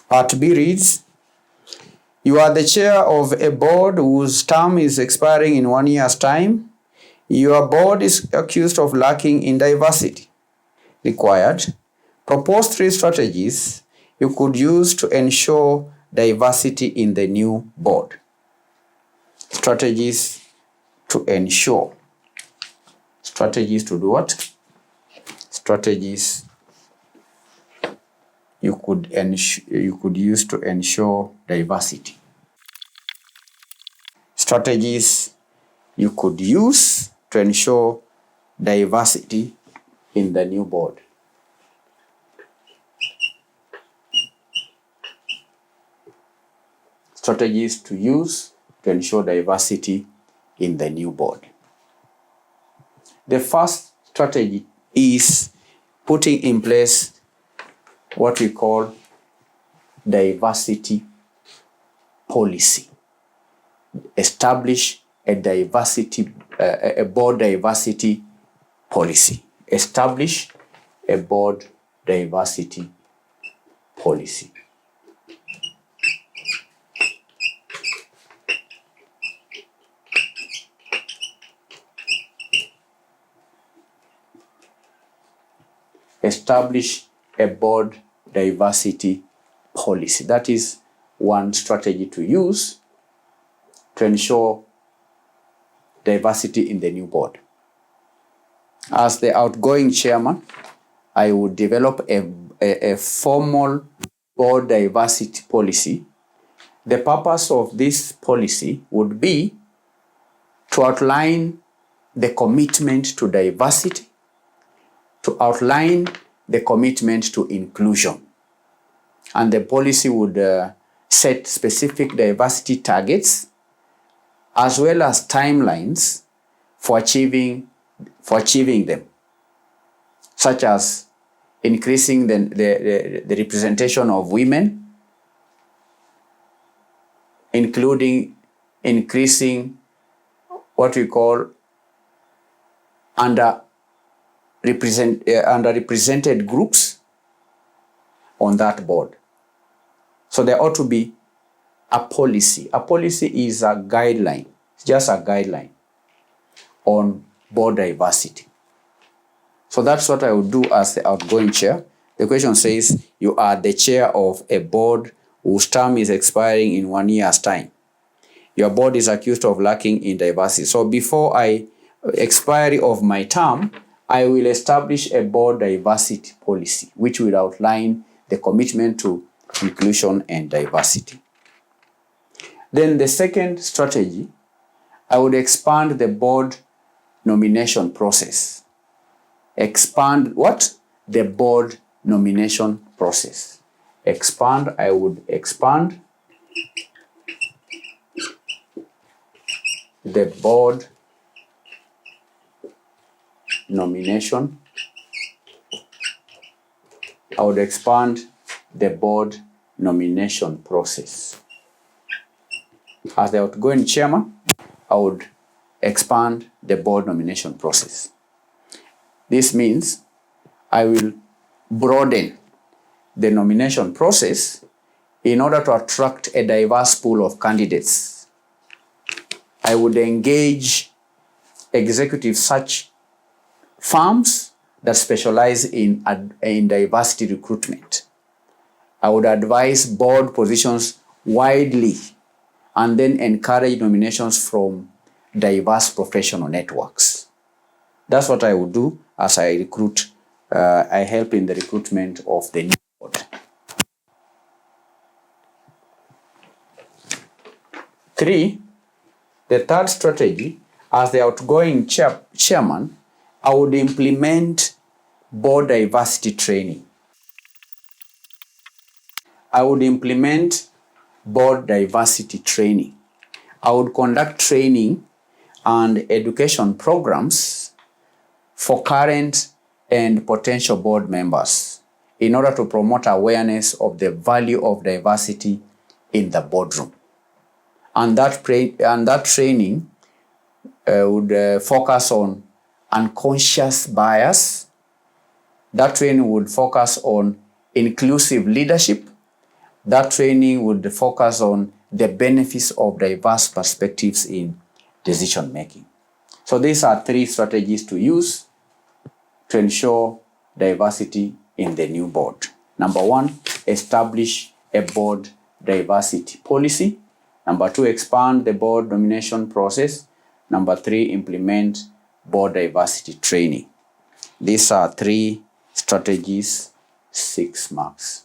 Part B reads, you are the chair of a board whose term is expiring in 1 year's time. Your board is accused of lacking in diversity. Required, propose 3 strategies you could use to ensure diversity in the new board. Strategies to ensure. Strategies to do what? Strategies you could use to ensure diversity. Strategies you could use to ensure diversity in the new board. Strategies to use to ensure diversity in the new board. The first strategy is putting in place what we call diversity policy. Establish a board diversity policy. Establish a board diversity policy. Establish a board diversity policy. That is one strategy to use to ensure diversity in the new board. As the outgoing chairman, I would develop a formal board diversity policy. The purpose of this policy would be to outline the commitment to diversity, to outline the commitment to inclusion. And the policy would set specific diversity targets as well as timelines for achieving them, such as increasing the representation of women, including increasing what we call underrepresented groups on that board. So there ought to be a policy. A policy is a guideline, it's just a guideline on board diversity. So that's what I would do as the outgoing chair. The question says, you are the chair of a board whose term is expiring in 1 year's time. Your board is accused of lacking in diversity. So before expiry of my term, I will establish a board diversity policy, which will outline the commitment to inclusion and diversity. Then the second strategy, I would expand the board nomination process. Expand what? The board nomination process. I would expand the board nomination. I would expand the board nomination process. As the outgoing chairman, I would expand the board nomination process. This means I will broaden the nomination process in order to attract a diverse pool of candidates. I would engage executive search firms that specialize in diversity recruitment. I would advise board positions widely and then encourage nominations from diverse professional networks. That's what I would do as I recruit. I help in the recruitment of the new board. 3, the third strategy, as the outgoing chairman, I would implement board diversity training. I would implement board diversity training. I would conduct training and education programs for current and potential board members in order to promote awareness of the value of diversity in the boardroom. And that training would focus on unconscious bias, That training would focus on inclusive leadership. That training would focus on the benefits of diverse perspectives in decision making. So these are 3 strategies to use to ensure diversity in the new board. Number 1, establish a board diversity policy. Number 2, expand the board nomination process. Number 3, implement board diversity training. These are 3 strategies, 6 marks.